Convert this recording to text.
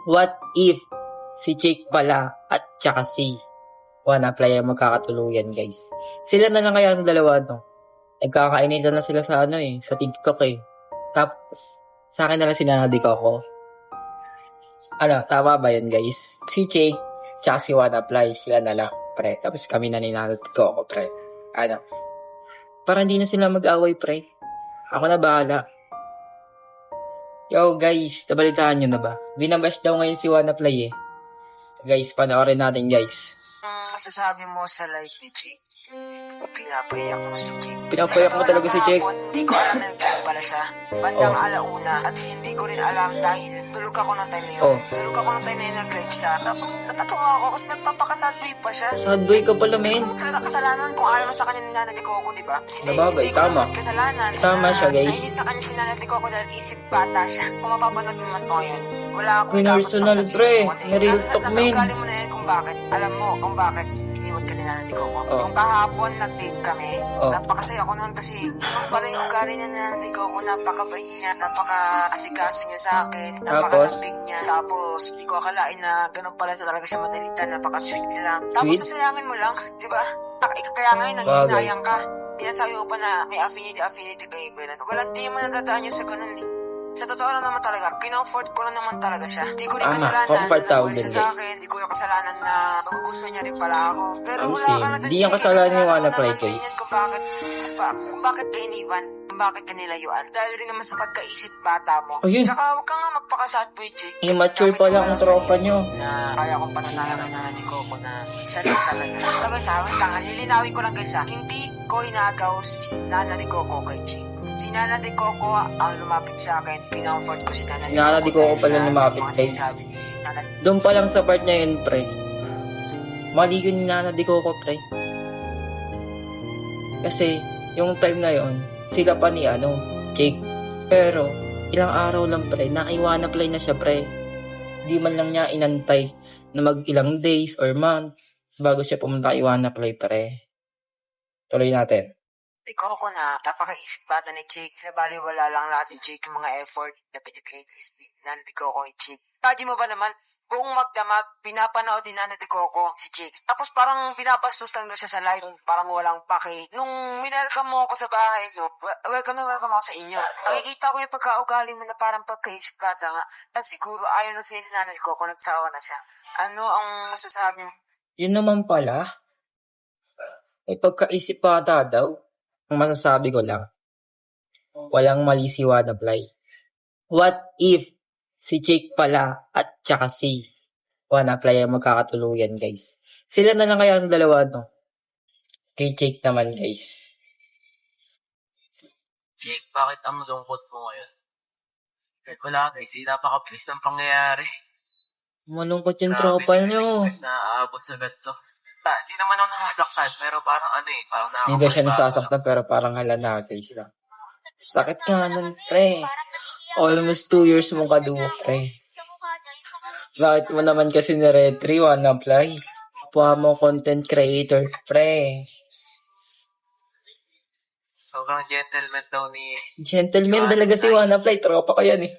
What if si Jake pala at tsaka si Wannaplay ang magkakatuluyan, guys? Sila na lang kaya ang dalawa, no? Nagkakainitan na sila sa sa TikTok eh. Tapos, sa akin na lang sinanadi ko ako. Tama ba yun, guys? Si Jake, tsaka si Wannaplay, sila na lang, pre. Tapos kami na ninanadi ko ako, pre. Para hindi na sila mag-away, pre. Ako na bahala. Yo, guys, nabalitaan nyo na ba? Binabash daw ngayon si Wannaplay eh. Guys, panoorin natin, guys. Masasabi mo sa life ni Jake? Pinapayak mo si Jake. Pinapayak mo talaga si Jake. Hindi ko alam na nag pala siya. Bandang alauna at hindi ko rin alam dahil tulog ako ng time na yun. Tulog ako ng time na yun nag-live siya. Tapos natatawa ako kasi nagpapakasadboy pa siya. Sadboy ka pala, men. Hindi talaga kasalanan kung ayaw mo sa kanya ni Nana de Coco, diba? Nabagay, tama. Kasalanan. Tama siya, guys. Nainis sa kanya si Nana de Coco dahil isip bata siya. Kung mapapanood mo man to ngayon, wala akong Personal, pre. Real talk, men. Nasa ugali mo na yan kung bakit. Alam mo kung bakit iniwan ka ni Nana de Coco. Yung kahapon nag-date kami, napakasaya ko noon kasi yung pala yung ugali niya na Nana de Coco, napakabait niya, napaka-asikaso niya sa akin, napakalambing niya. Tapos, di ko akalain na ganun pala sa talaga siya madalitan, napaka-sweet niya lang. Tapos, sasayangin mo lang, di ba? Kaya ngayon, nanghihinayang ka. Sinasabi mo pa na may affinity kayo, ganun. Walang di mo nadadaan yun sa ganun eh. Sa totoo lang naman talaga, kinomfort ko lang naman talaga siya. Di ko rin kasalanan na full siya sa akin. Di ko yung kasalanan na magugusto niya rin pala ako. Pero wala ka na Di yung kasalanan ni Wannaplay, guys. Kung bakit ka iniwan, kung bakit ka nilayuan. Dahil rin naman sa pagkaisip bata mo. Ayun. Tsaka huwag ka nga magpakasadboy, Jake. Immature pa lang ang tropa nyo. Na kaya kong pananalan na Nana de Coco na siya rin talaga. Tapos wait lang, lilinawin ko lang guys ha. Hindi ko inagaw si Nana de Coco kay Jake. Si Nana de Coco ang lumapit sa akin. Kinomfort ko si Nana de Coco. Nana de Coco pala lumapit, guys. Doon pa lang sa part niya yun, pre. Mali yun ni Nana de Coco, pre. Kasi, yung time na yon sila pa ni Jake. Pero, ilang araw lang, pre, Wannaplay na siya, pre. Di man lang niya inantay na mag-ilang days or month bago siya pumunta kay Wannaplay, pre. Tuloy natin. Di Coco na napakaisip bata ni Jake. Nabaliwala lang lahat ni Jake yung mga effort na pinipigay ni Nana de Coco kay Jake. Pwede mo ba naman, buong magdamag, pinapanood ni Nana de Coco si Jake. Tapos parang pinapastos lang daw siya sa live, parang walang pake. Nung minelcome mo ako sa bahay nyo, welcome ako sa inyo. Nakikita ko yung pagkaugali mo na parang pagkaisip bata nga. At siguro ayaw na siya ni Nana de Coco, nagsawa na siya. Ano ang masasabi mo? Yun naman pala. May pagkaisip bata daw. Ang masasabi ko lang, walang mali si Wannaplay. What if si Jake pala at tsaka si Wannaplay ang magkakatuluyan, guys? Sila na lang kaya ang dalawa, no? Kay Jake naman, guys. Jake, bakit ang lungkot mo ngayon? Kahit wala guys, napaka-please ng pangyayari. Malungkot yung tropa nyo. Grabe, na aabot sa ganito. Hindi naman ako nasasaktan, pero parang parang hindi siya nasasaktan, pero parang halana face lang. Sakit nga nun, pre. Almost 2 years mong kaduwa, pre. Bakit mo naman kasi ni-retry, Wannaplay? Kapwa mo content creator, pre. Sobrang gentleman daw ni... Gentleman talaga si Wannaplay, tropa ko yan eh.